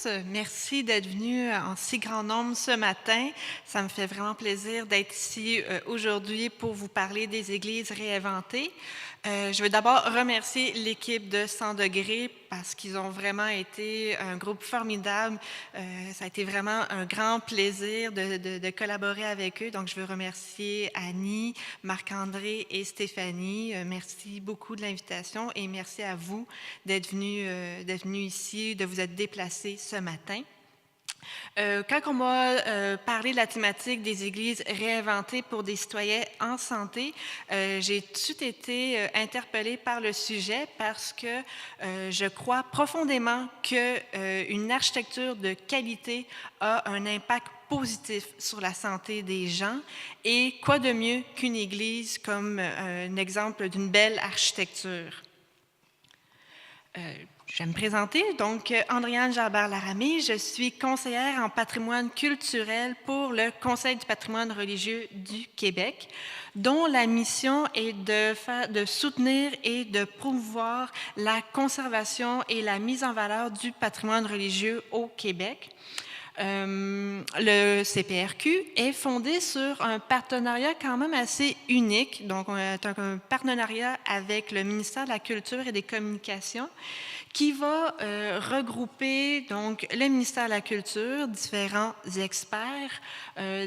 tous. Merci d'être venus en si grand nombre ce matin. Ça me fait vraiment plaisir d'être ici aujourd'hui pour vous parler des églises réinventées. Je veux d'abord remercier l'équipe de 100 degrés parce qu'ils ont vraiment été un groupe formidable. Ça a été vraiment un grand plaisir de collaborer avec eux. Donc, je veux remercier Annie, Marc-André et Stéphanie. Merci beaucoup de l'invitation et merci à vous d'être venus ici, de vous être déplacés ce matin. Quand on m'a parlé de la thématique des églises réinventées pour des citoyens en santé, j'ai tout de suite été interpellée par le sujet parce que je crois profondément qu'une architecture de qualité a un impact positif sur la santé des gens. Et quoi de mieux qu'une église comme un exemple d'une belle architecture? Je vais me présenter. Donc, Andréane Jabert-Laramie, je suis conseillère en patrimoine culturel pour le Conseil du patrimoine religieux du Québec, dont la mission est de soutenir et de promouvoir la conservation et la mise en valeur du patrimoine religieux au Québec. Le CPRQ est fondé sur un partenariat quand même assez unique. Donc, on a un partenariat avec le ministère de la Culture et des Communications qui va regrouper donc le ministère de la Culture, différents experts,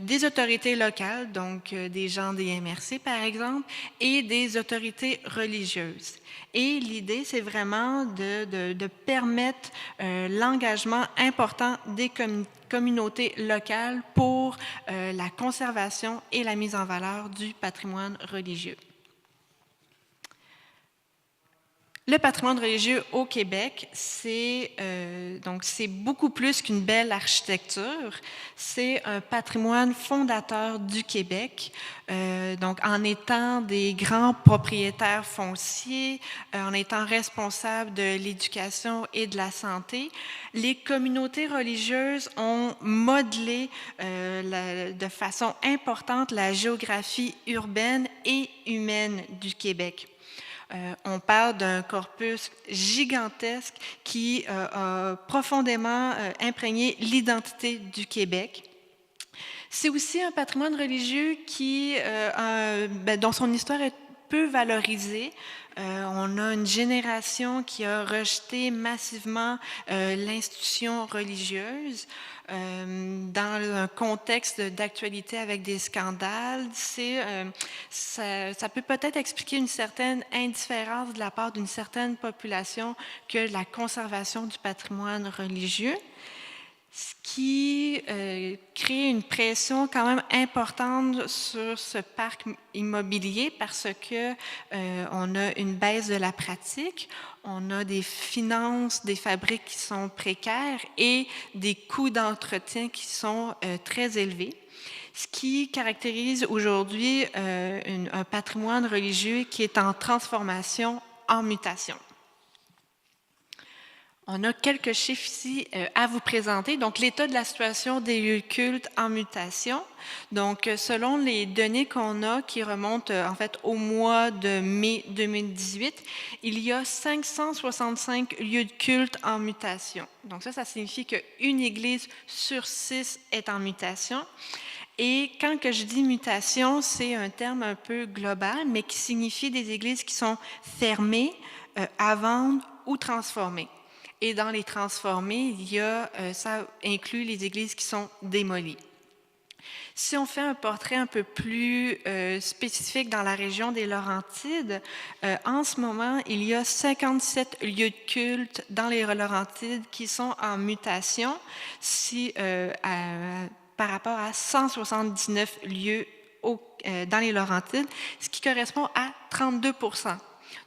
des autorités locales, donc des gens des MRC par exemple, et des autorités religieuses. Et l'idée, c'est vraiment de permettre l'engagement important des communautés locales pour la conservation et la mise en valeur du patrimoine religieux. Le patrimoine religieux au Québec, c'est beaucoup plus qu'une belle architecture. C'est un patrimoine fondateur du Québec. Donc, en étant des grands propriétaires fonciers, en étant responsables de l'éducation et de la santé, les communautés religieuses ont modelé de façon importante la géographie urbaine et humaine du Québec. On parle d'un corpus gigantesque qui a profondément imprégné l'identité du Québec. C'est aussi un patrimoine religieux dont son histoire est peu valorisée. On a une génération qui a rejeté massivement l'institution religieuse. Dans un contexte d'actualité avec des scandales, ça peut peut-être expliquer une certaine indifférence de la part d'une certaine population que la conservation du patrimoine religieux, ce qui crée une pression quand même importante sur ce parc immobilier parce que on a une baisse de la pratique, on a des finances des fabriques qui sont précaires et des coûts d'entretien qui sont très élevés, ce qui caractérise aujourd'hui un patrimoine religieux qui est en transformation, en mutation. On a quelques chiffres ici à vous présenter. Donc, l'état de la situation des lieux de culte en mutation. Donc, selon les données qu'on a qui remontent en fait au mois de mai 2018, il y a 565 lieux de culte en mutation. Donc, ça signifie qu'une église sur 6 est en mutation. Et quand que je dis mutation, c'est un terme un peu global, mais qui signifie des églises qui sont fermées, à vendre ou transformées. Et dans les transformés, ça inclut les églises qui sont démolies. Si on fait un portrait un peu plus spécifique dans la région des Laurentides, en ce moment, il y a 57 lieux de culte dans les Laurentides qui sont en mutation par rapport à 179 lieux dans les Laurentides, ce qui correspond à 32%.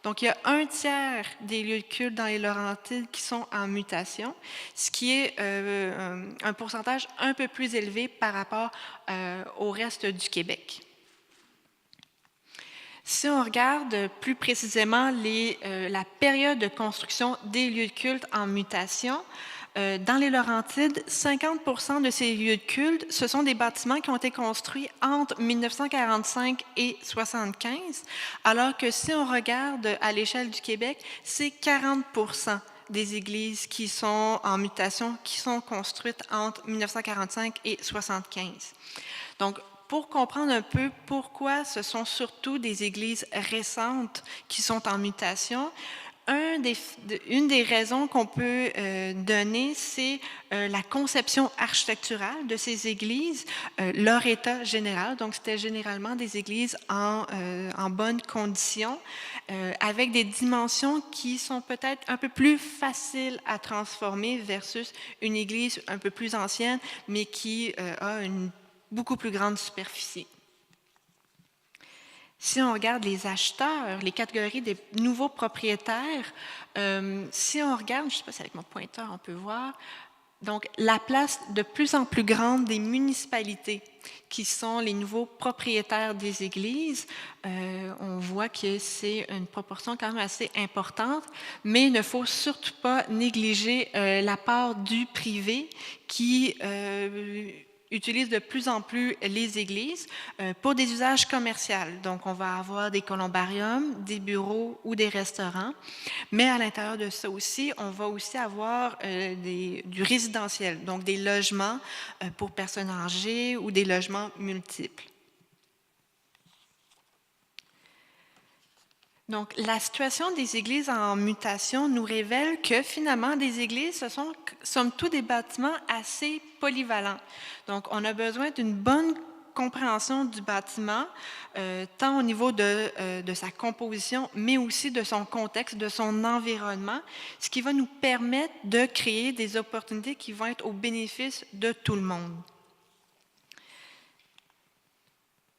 Donc, il y a un tiers des lieux de culte dans les Laurentides qui sont en mutation, ce qui est un pourcentage un peu plus élevé par rapport au reste du Québec. Si on regarde plus précisément la période de construction des lieux de culte en mutation, dans les Laurentides, 50% de ces lieux de culte, ce sont des bâtiments qui ont été construits entre 1945 et 1975, alors que si on regarde à l'échelle du Québec, c'est 40% des églises qui sont en mutation, qui sont construites entre 1945 et 1975. Donc, pour comprendre un peu pourquoi ce sont surtout des églises récentes qui sont en mutation, une des raisons qu'on peut donner, c'est la conception architecturale de ces églises, leur état général. Donc, c'était généralement des églises en bonne condition, avec des dimensions qui sont peut-être un peu plus faciles à transformer versus une église un peu plus ancienne, mais qui a une beaucoup plus grande superficie. Si on regarde les acheteurs, les catégories des nouveaux propriétaires, si on regarde, je ne sais pas si avec mon pointeur on peut voir, donc la place de plus en plus grande des municipalités qui sont les nouveaux propriétaires des églises, on voit que c'est une proportion quand même assez importante, mais il ne faut surtout pas négliger la part du privé qui utilise de plus en plus les églises pour des usages commerciaux. Donc, on va avoir des columbariums, des bureaux ou des restaurants. Mais à l'intérieur de ça aussi, on va aussi avoir du résidentiel, donc des logements pour personnes âgées ou des logements multiples. Donc, la situation des églises en mutation nous révèle que finalement, des églises, ce sont somme toute des bâtiments assez polyvalents. Donc, on a besoin d'une bonne compréhension du bâtiment, tant au niveau de sa composition, mais aussi de son contexte, de son environnement, ce qui va nous permettre de créer des opportunités qui vont être au bénéfice de tout le monde.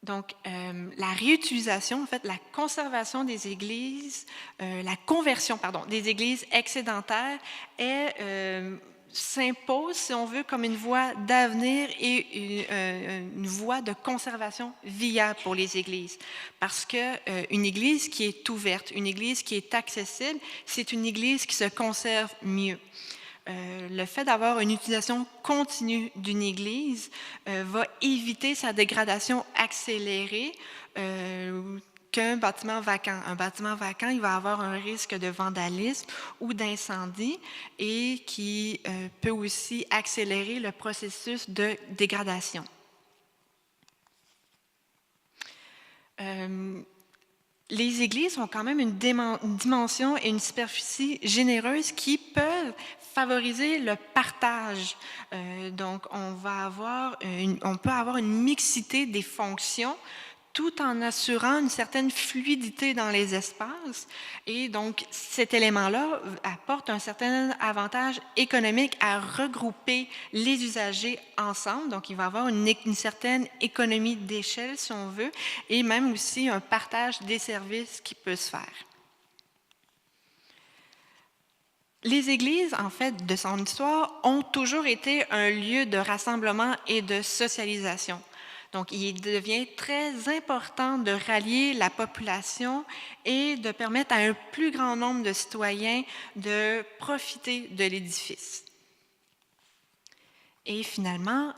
Donc, la réutilisation, en fait, la conservation des églises, la conversion, des églises excédentaires s'impose, si on veut, comme une voie d'avenir et une voie de conservation viable pour les églises. Parce qu'une église qui est ouverte, une église qui est accessible, c'est une église qui se conserve mieux. Le fait d'avoir une utilisation continue d'une église va éviter sa dégradation accélérée qu'un bâtiment vacant. Un bâtiment vacant, il va avoir un risque de vandalisme ou d'incendie et qui peut aussi accélérer le processus de dégradation. Les églises ont quand même une dimension et une superficie généreuse qui peuvent favoriser le partage. Donc, on peut avoir une mixité des fonctions tout en assurant une certaine fluidité dans les espaces. Et donc, cet élément-là apporte un certain avantage économique à regrouper les usagers ensemble. Donc, il va y avoir une certaine économie d'échelle, si on veut, et même aussi un partage des services qui peut se faire. Les églises, en fait, de son histoire, ont toujours été un lieu de rassemblement et de socialisation. Donc, il devient très important de rallier la population et de permettre à un plus grand nombre de citoyens de profiter de l'édifice. Et finalement,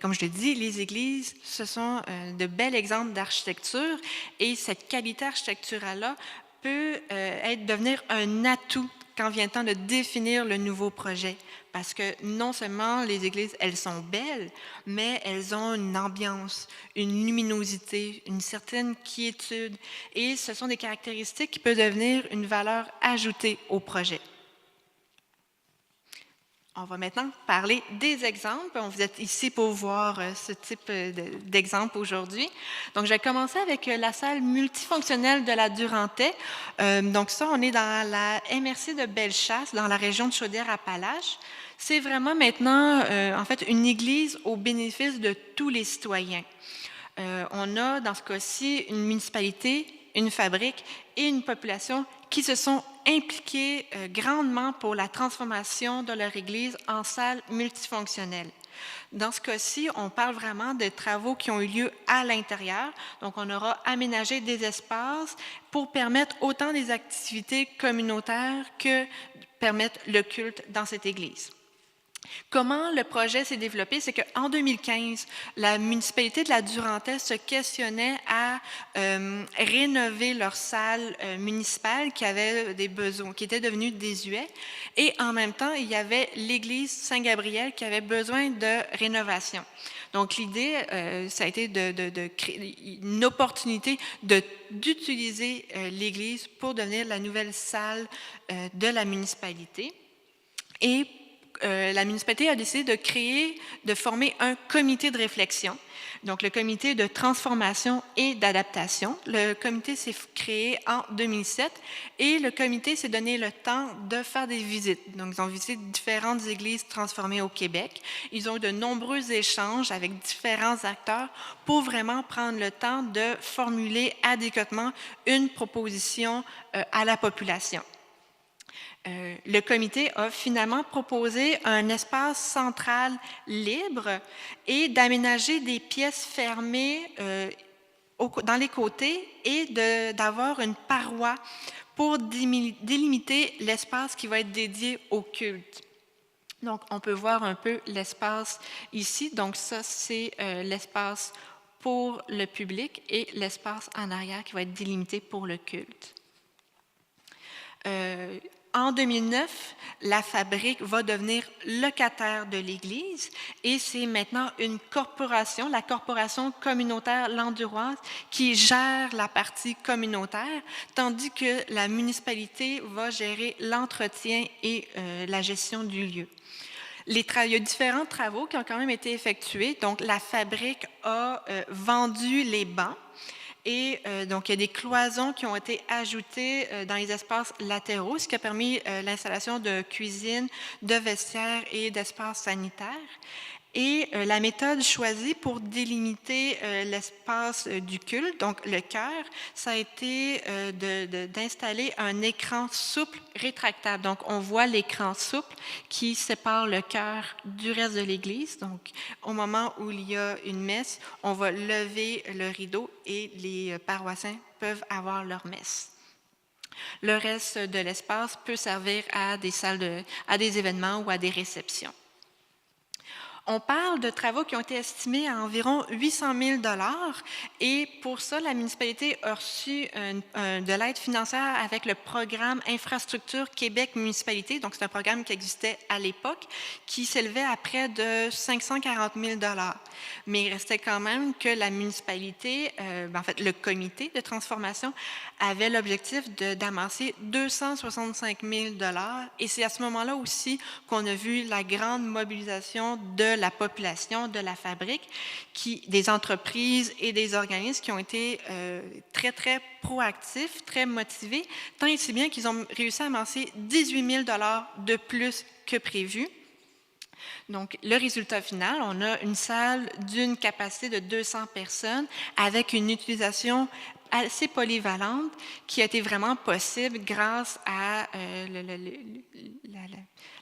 comme je l'ai dit, les églises, ce sont de bels exemples d'architecture et cette qualité architecturale-là peut devenir un atout quand vient le temps de définir le nouveau projet. Parce que non seulement les églises, elles sont belles, mais elles ont une ambiance, une luminosité, une certaine quiétude. Et ce sont des caractéristiques qui peuvent devenir une valeur ajoutée au projet. On va maintenant parler des exemples. Vous êtes ici pour voir ce type d'exemple aujourd'hui. Donc, je vais commencer avec la salle multifonctionnelle de la Durantais. Donc, ça, on est dans la MRC de Bellechasse, dans la région de Chaudière-Appalaches. C'est vraiment maintenant, en fait, une église au bénéfice de tous les citoyens. On a, dans ce cas-ci, une municipalité, une fabrique et une population qui se sont impliqués grandement pour la transformation de leur église en salle multifonctionnelle. Dans ce cas-ci, on parle vraiment de travaux qui ont eu lieu à l'intérieur. Donc, on aura aménagé des espaces pour permettre autant des activités communautaires que permettre le culte dans cette église. Comment le projet s'est développé? C'est qu'en 2015, la municipalité de la Durantaye se questionnait à rénover leur salle municipale qui avait des besoins, qui était devenue désuet. Et en même temps, il y avait l'église Saint-Gabriel qui avait besoin de rénovation. Donc, l'idée, ça a été de créer une opportunité d'utiliser l'église pour devenir la nouvelle salle de la municipalité. Et la municipalité a décidé de former un comité de réflexion, donc le comité de transformation et d'adaptation. Le comité s'est créé en 2007 et le comité s'est donné le temps de faire des visites. Donc, ils ont visité différentes églises transformées au Québec. Ils ont eu de nombreux échanges avec différents acteurs pour vraiment prendre le temps de formuler adéquatement une proposition à la population. Le comité a finalement proposé un espace central libre et d'aménager des pièces fermées dans les côtés et d'avoir une paroi pour délimiter l'espace qui va être dédié au culte. Donc, on peut voir un peu l'espace ici. Donc, ça, c'est l'espace pour le public et l'espace en arrière qui va être délimité pour le culte. En 2009, la fabrique va devenir locataire de l'Église et c'est maintenant une corporation, la corporation communautaire Landuroise, qui gère la partie communautaire, tandis que la municipalité va gérer l'entretien et la gestion du lieu. Il y a différents travaux qui ont quand même été effectués. Donc, la fabrique a vendu les bancs. Et donc, il y a des cloisons qui ont été ajoutées dans les espaces latéraux, ce qui a permis l'installation de cuisines, de vestiaires et d'espaces sanitaires. Et la méthode choisie pour délimiter l'espace du culte, donc le chœur, ça a été d'installer un écran souple rétractable. Donc, on voit l'écran souple qui sépare le chœur du reste de l'église. Donc, au moment où il y a une messe, on va lever le rideau et les paroissiens peuvent avoir leur messe. Le reste de l'espace peut servir à des salles à des événements ou à des réceptions. On parle de travaux qui ont été estimés à environ 800 000 et pour ça, la municipalité a reçu de l'aide financière avec le programme Infrastructure Québec Municipalité. Donc, c'est un programme qui existait à l'époque, qui s'élevait à près de 540 000 Mais il restait quand même que la municipalité, en fait, le comité de transformation avait l'objectif d'amasser 265 000 et c'est à ce moment-là aussi qu'on a vu la grande mobilisation de la population, de la fabrique, des entreprises et des organismes qui ont été très, très proactifs, très motivés, tant et si bien qu'ils ont réussi à amasser 18 000 de plus que prévu. Donc, le résultat final, on a une salle d'une capacité de 200 personnes avec une utilisation assez polyvalente qui a été vraiment possible grâce à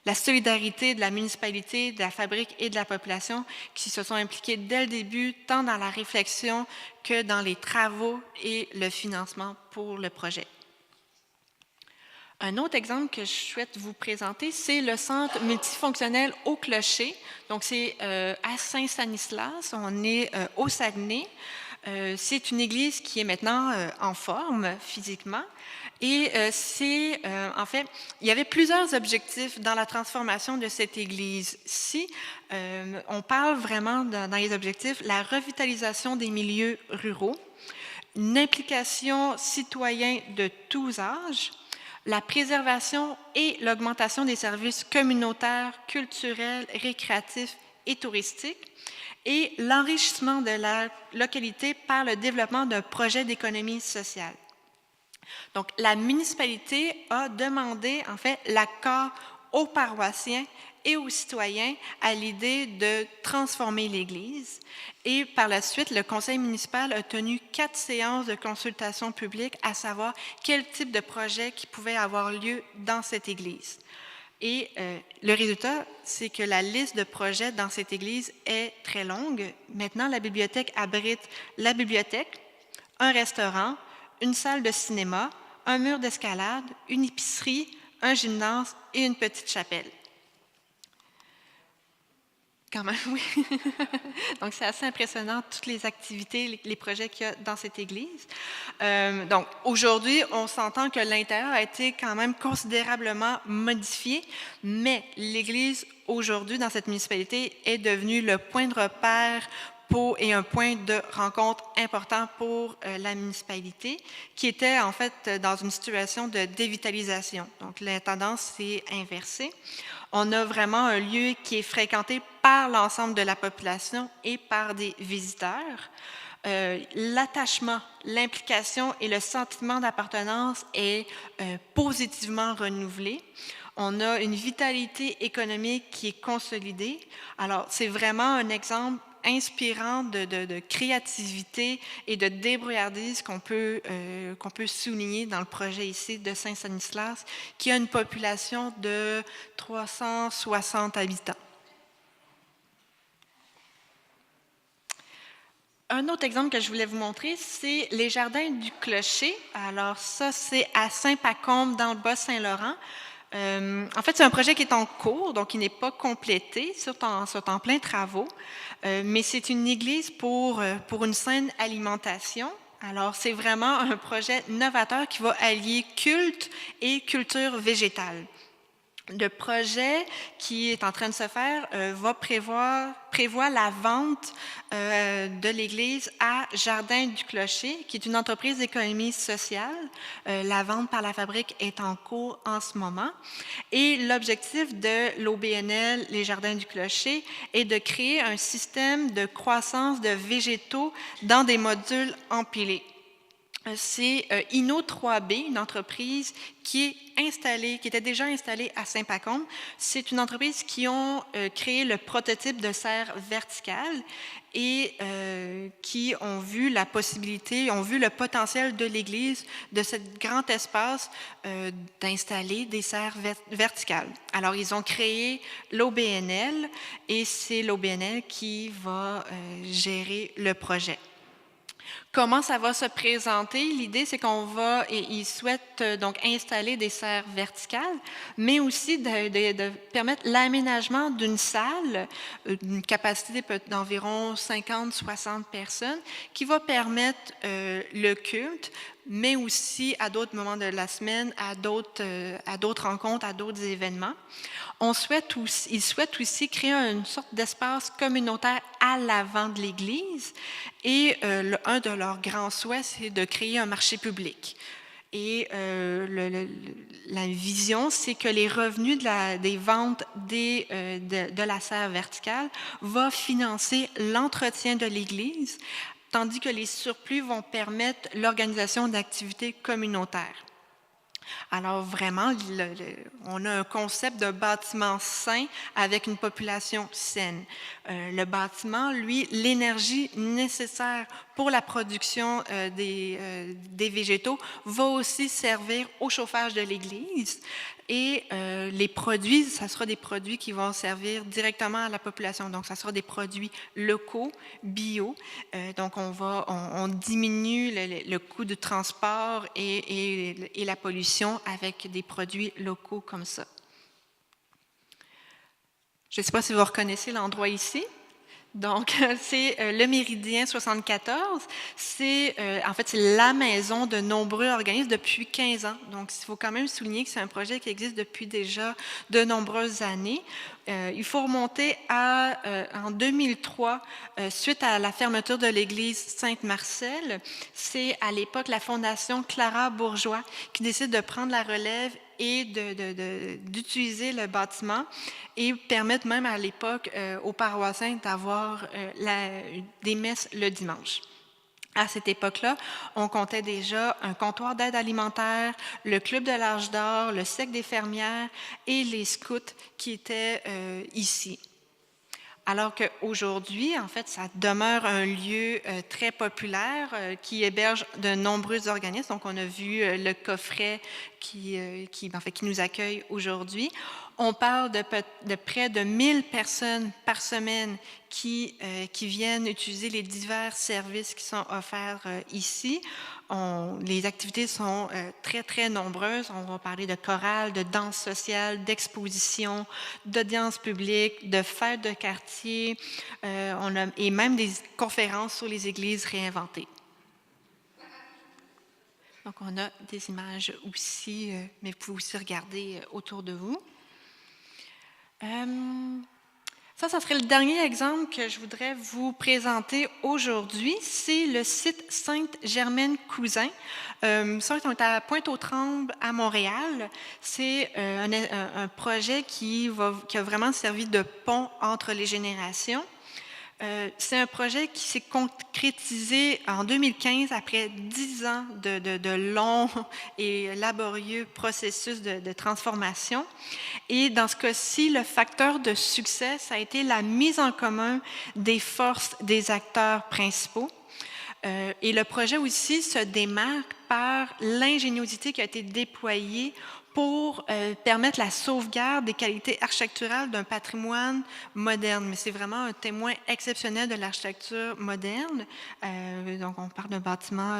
la solidarité de la municipalité, de la fabrique et de la population qui se sont impliqués dès le début, tant dans la réflexion que dans les travaux et le financement pour le projet. Un autre exemple que je souhaite vous présenter, c'est le centre multifonctionnel au Clocher. Donc, c'est à Saint-Stanislas, on est au Saguenay. C'est une église qui est maintenant en forme physiquement. Et en fait, il y avait plusieurs objectifs dans la transformation de cette église-ci. On parle vraiment dans les objectifs, la revitalisation des milieux ruraux, une implication citoyenne de tous âges, la préservation et l'augmentation des services communautaires, culturels, récréatifs et touristiques, et l'enrichissement de la localité par le développement d'un projet d'économie sociale. Donc, la municipalité a demandé, en fait, l'accord aux paroissiens et aux citoyens à l'idée de transformer l'Église. Et par la suite, le conseil municipal a tenu 4 séances de consultation publique, à savoir quel type de projet qui pouvait avoir lieu dans cette Église. Et le résultat, c'est que la liste de projets dans cette église est très longue. Maintenant, la bibliothèque abrite la bibliothèque, un restaurant, une salle de cinéma, un mur d'escalade, une épicerie, un gymnase et une petite chapelle. Quand même, oui. Donc, c'est assez impressionnant, toutes les activités, les projets qu'il y a dans cette église. Donc, aujourd'hui, on s'entend que l'intérieur a été quand même considérablement modifié, mais l'église, aujourd'hui, dans cette municipalité, est devenue le point de repère et un point de rencontre important pour la municipalité, qui était en fait dans une situation de dévitalisation. Donc, la tendance s'est inversée. On a vraiment un lieu qui est fréquenté par l'ensemble de la population et par des visiteurs. L'attachement, l'implication et le sentiment d'appartenance est positivement renouvelé. On a une vitalité économique qui est consolidée. Alors, c'est vraiment un exemple inspirant de créativité et de débrouillardise qu'on peut souligner dans le projet ici de Saint-Stanislas, qui a une population de 360 habitants. Un autre exemple que je voulais vous montrer, c'est les jardins du Clocher. Alors ça, c'est à Saint-Pacôme, dans le Bas-Saint-Laurent. En fait, c'est un projet qui est en cours, donc qui n'est pas complété, sont en plein travaux, mais c'est une église pour une saine alimentation. Alors, c'est vraiment un projet novateur qui va allier culte et culture végétale. Le projet qui est en train de se faire prévoit la vente de l'église à Jardin du Clocher, qui est une entreprise d'économie sociale. La vente par la fabrique est en cours en ce moment. Et l'objectif de l'OBNL, les Jardins du Clocher, est de créer un système de croissance de végétaux dans des modules empilés. C'est Inno 3B, une entreprise qui était déjà installée à Saint-Pacôme. C'est une entreprise qui ont créé le prototype de serre verticale et qui ont vu la possibilité, ont vu le potentiel de l'Église, de ce grand espace, d'installer des serres verticales. Alors, ils ont créé l'OBNL et c'est l'OBNL qui va gérer le projet. Comment ça va se présenter? L'idée, c'est ils souhaitent donc installer des serres verticales, mais aussi de permettre l'aménagement d'une salle, d'une capacité d'environ 50-60 personnes, qui va permettre le culte, mais aussi à d'autres moments de la semaine, à d'autres rencontres, à d'autres événements. Ils souhaitent aussi créer une sorte d'espace communautaire à l'avant de l'Église et un de leurs grands souhaits, c'est de créer un marché public. Et la vision, c'est que les revenus des ventes de la serre verticale vont financer l'entretien de l'Église, tandis que les surplus vont permettre l'organisation d'activités communautaires. Alors vraiment, on a un concept de bâtiment sain avec une population saine. Le bâtiment, lui, l'énergie nécessaire pour la production des végétaux va aussi servir au chauffage de l'église. Et les produits, ça sera des produits qui vont servir directement à la population. Donc, ça sera des produits locaux, bio. Donc, on diminue le coût de transport et la pollution avec des produits locaux comme ça. Je ne sais pas si vous reconnaissez l'endroit ici. Donc, c'est le Méridien 74. C'est la maison de nombreux organismes depuis 15 ans. Donc, il faut quand même souligner que c'est un projet qui existe depuis déjà de nombreuses années. Il faut remonter en 2003, suite à la fermeture de l'église Sainte-Marcelle. C'est à l'époque la Fondation Clara Bourgeois qui décide de prendre la relève et d'utiliser le bâtiment et permettre même à l'époque aux paroissiens d'avoir des messes le dimanche. À cette époque-là, on comptait déjà un comptoir d'aide alimentaire, le club de l'Arche d'Or, le Cercle des fermières et les scouts qui étaient ici. Alors qu'aujourd'hui, en fait, ça demeure un lieu très populaire qui héberge de nombreux organismes. Donc, on a vu le coffret qui nous accueille aujourd'hui. On parle de près de 1000 personnes par semaine qui viennent utiliser les divers services qui sont offerts ici. Les activités sont très, très nombreuses. On va parler de chorale, de danse sociale, d'exposition, d'audience publique, de fêtes de quartier, et même des conférences sur les églises réinventées. Donc, on a des images aussi, mais vous pouvez aussi regarder autour de vous. Ça serait le dernier exemple que je voudrais vous présenter aujourd'hui. C'est le site Sainte-Germaine-Cousin. Ça, on est à Pointe-aux-Trembles, à Montréal. C'est un projet qui a vraiment servi de pont entre les générations. C'est un projet qui s'est concrétisé en 2015 après 10 ans de longs et laborieux processus de transformation. Et dans ce cas-ci, le facteur de succès, ça a été la mise en commun des forces des acteurs principaux. Et le projet aussi se démarque par l'ingéniosité qui a été déployée pour permettre la sauvegarde des qualités architecturales d'un patrimoine moderne. Mais c'est vraiment un témoin exceptionnel de l'architecture moderne. Donc, on parle d'un bâtiment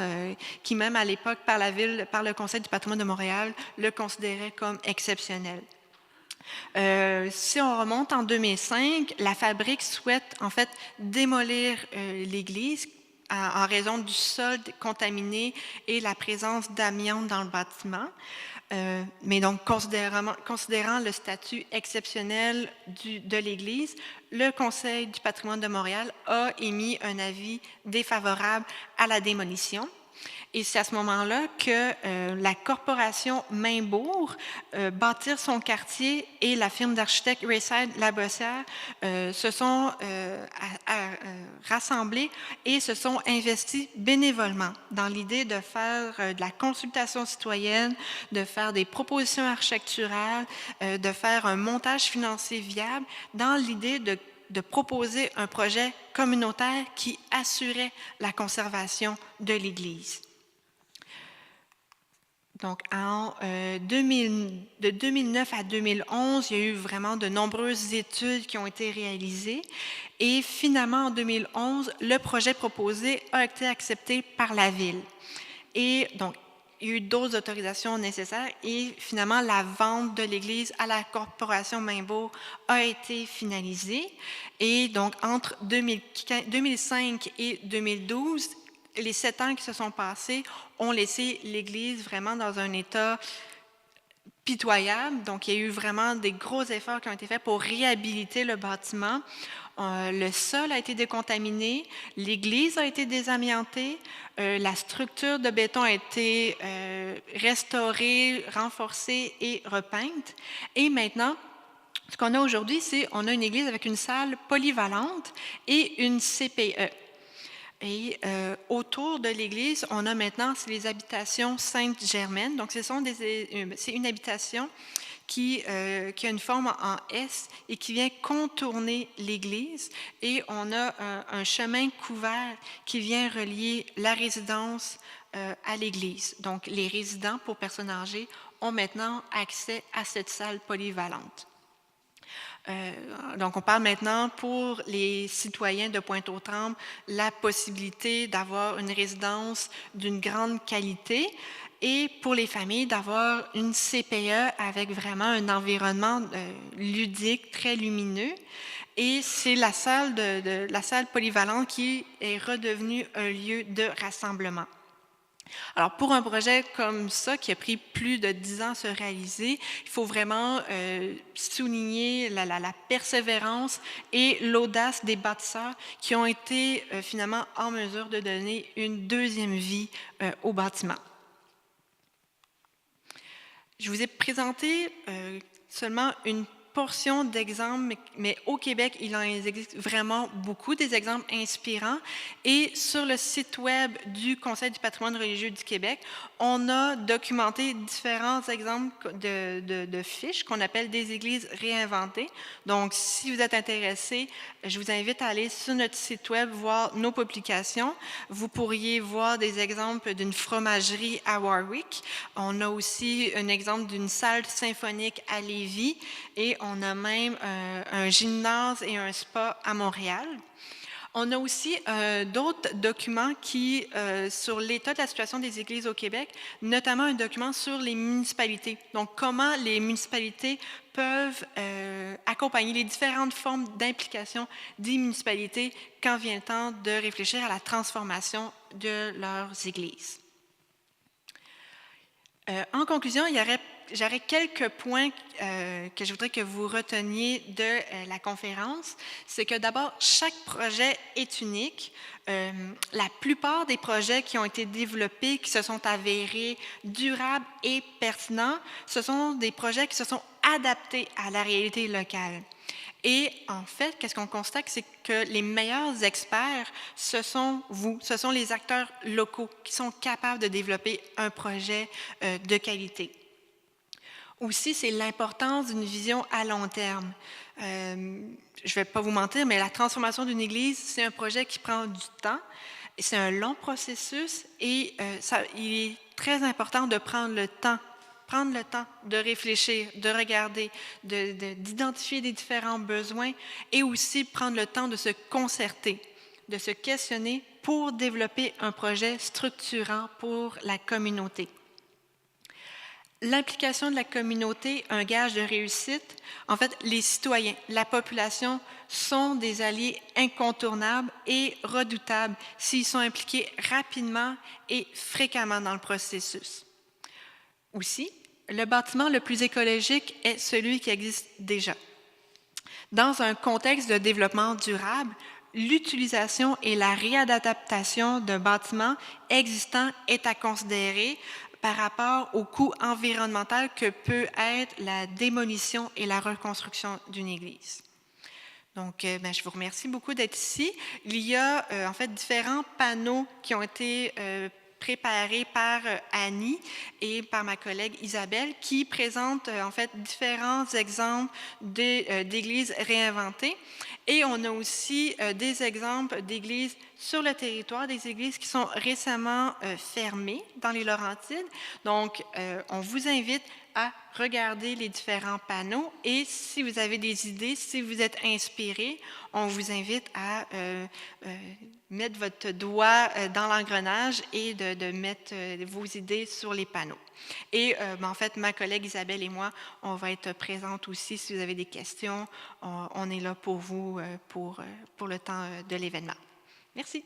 qui, même à l'époque, par la ville, par le Conseil du patrimoine de Montréal, le considérait comme exceptionnel. Si on remonte en 2005, la fabrique souhaite en fait démolir l'église en raison du sol contaminé et la présence d'amiante dans le bâtiment. Mais donc, considérant le statut exceptionnel de l'Église, le Conseil du patrimoine de Montréal a émis un avis défavorable à la démolition. Et c'est à ce moment-là que la corporation Mainbourg, Bâtir son quartier et la firme d'architectes Rayside Labossière se sont rassemblés et se sont investis bénévolement dans l'idée de faire de la consultation citoyenne, de faire des propositions architecturales, de faire un montage financier viable, dans l'idée de proposer un projet communautaire qui assurait la conservation de l'Église. Donc, de 2009 à 2011, il y a eu vraiment de nombreuses études qui ont été réalisées. Et finalement, en 2011, le projet proposé a été accepté par la Ville. Et donc, il y a eu d'autres autorisations nécessaires et finalement, la vente de l'Église à la corporation Mainbourg a été finalisée. Et donc, entre 2005 et 2012, les 7 ans qui se sont passés ont laissé l'Église vraiment dans un état pitoyable. Donc, il y a eu vraiment des gros efforts qui ont été faits pour réhabiliter le bâtiment. Le sol a été décontaminé, l'église a été désamiantée, la structure de béton a été restaurée, renforcée et repeinte. Et maintenant, ce qu'on a aujourd'hui, c'est qu'on a une église avec une salle polyvalente et une CPE. Et autour de l'église, on a maintenant les habitations Sainte-Germaine. Donc, c'est une habitation qui a une forme en S et qui vient contourner l'église. Et on a un chemin couvert qui vient relier la résidence à l'église. Donc, les résidents pour personnes âgées ont maintenant accès à cette salle polyvalente. Donc, on parle maintenant pour les citoyens de Pointe-aux-Trembles la possibilité d'avoir une résidence d'une grande qualité et pour les familles d'avoir une CPE avec vraiment un environnement ludique, très lumineux. Et c'est la salle polyvalente qui est redevenue un lieu de rassemblement. Alors, pour un projet comme ça, qui a pris plus de 10 ans à se réaliser, il faut vraiment souligner la persévérance et l'audace des bâtisseurs qui ont été finalement en mesure de donner une deuxième vie au bâtiment. Je vous ai présenté seulement une portion d'exemples, mais au Québec, il en existe vraiment beaucoup, des exemples inspirants. Et sur le site web du Conseil du patrimoine religieux du Québec, on a documenté différents exemples de fiches qu'on appelle des églises réinventées. Donc, si vous êtes intéressé, je vous invite à aller sur notre site web voir nos publications. Vous pourriez voir des exemples d'une fromagerie à Warwick. On a aussi un exemple d'une salle symphonique à Lévis et on a même un gymnase et un spa à Montréal. On a aussi d'autres documents qui, sur l'état de la situation des églises au Québec, notamment un document sur les municipalités. Donc, comment les municipalités peuvent accompagner les différentes formes d'implication des municipalités quand vient le temps de réfléchir à la transformation de leurs églises. En conclusion, j'aurais quelques points que je voudrais que vous reteniez de la conférence. C'est que d'abord, chaque projet est unique. La plupart des projets qui ont été développés, qui se sont avérés durables et pertinents, ce sont des projets qui se sont adaptés à la réalité locale. Et en fait, qu'est-ce qu'on constate, c'est que les meilleurs experts, ce sont vous, ce sont les acteurs locaux qui sont capables de développer un projet de qualité. Aussi, c'est l'importance d'une vision à long terme. Je ne vais pas vous mentir, mais la transformation d'une église, c'est un projet qui prend du temps. C'est un long processus et il est très important de prendre le temps de réfléchir, de regarder, d'identifier des différents besoins et aussi prendre le temps de se concerter, de se questionner pour développer un projet structurant pour la communauté. L'implication de la communauté, un gage de réussite. En fait, les citoyens, la population sont des alliés incontournables et redoutables s'ils sont impliqués rapidement et fréquemment dans le processus. Aussi, le bâtiment le plus écologique est celui qui existe déjà. Dans un contexte de développement durable, l'utilisation et la réadaptation d'un bâtiment existant est à considérer par rapport au coût environnemental que peut être la démolition et la reconstruction d'une église. Donc, je vous remercie beaucoup d'être ici. Il y a en fait différents panneaux qui ont été préparés par Annie et par ma collègue Isabelle qui présentent en fait différents exemples d'églises réinventées. Et on a aussi des exemples d'églises sur le territoire, des églises qui sont récemment fermées dans les Laurentides. Donc, on vous invite à regarder les différents panneaux et si vous avez des idées, si vous êtes inspiré, on vous invite à mettre votre doigt dans l'engrenage et de mettre vos idées sur les panneaux. Et en fait, ma collègue Isabelle et moi, on va être présentes aussi si vous avez des questions. On est là pour vous pour le temps de l'événement. Merci.